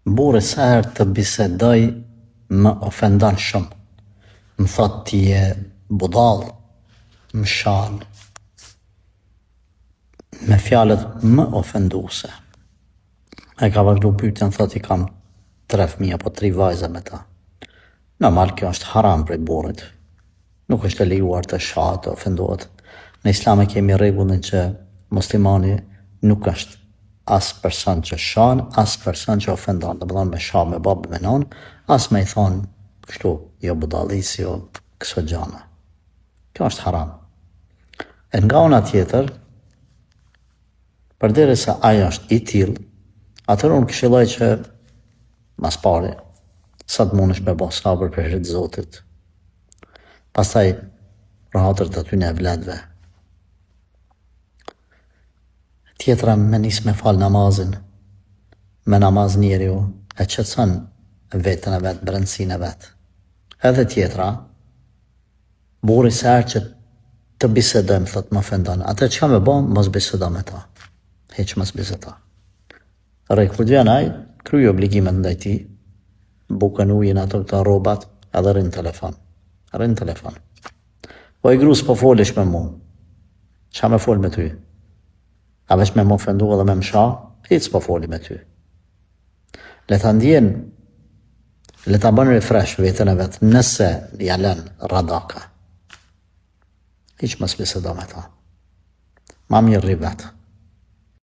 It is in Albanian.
Burri sa herë të bisedoj më ofendon shumë. Më thot ti je budall, më shan, me fjalët më ofenduese. E ka vazhdu pyetjen, thot i kam 3 fëmijë apo 3 vajza me ta. Normal kjo është haram për burrit. Nuk është e lejuar të shahet, të ofendohet. Në Islam e kemi rregullin që muslimani nuk është as person që shan, as person që ofendon. Do të thonë me shah, me babë, me nanë, as me i thonë kështu, jo budallis, jo këso gjana. Kjo është haram. E nga ona tjetër, përderisa ajo është i tillë, atëherë unë këshilloj që mas pari, sa të mundesh me bë sabër për hir të Zotit. Pastaj rahatër të aty në evletve. Tjetra me nis me fal namazin. Me namaz njeriu e qetëson vetën e vet, brendësinë e vet. Edhe tjetra, burri sa herë që të bisedojmë, thot më ofendon. Atë çka më bën, mos bisedo me ta. Hiç mos bisedo. Kur të vjen ai, kryej obligimet ndaj tij, bukën, ujin, ato këto rrobat, edhe rrin telefon. Po i grus po folesh me mu. Qa me fol me ty? A veç me më ofendu edhe me më shah, hiç po foli me ty. Le ta ndjen, le ta bën refresh vetën e vet, nëse ja lën radaka. Hiç mos bisedo me ta. Ma mirë rri vet.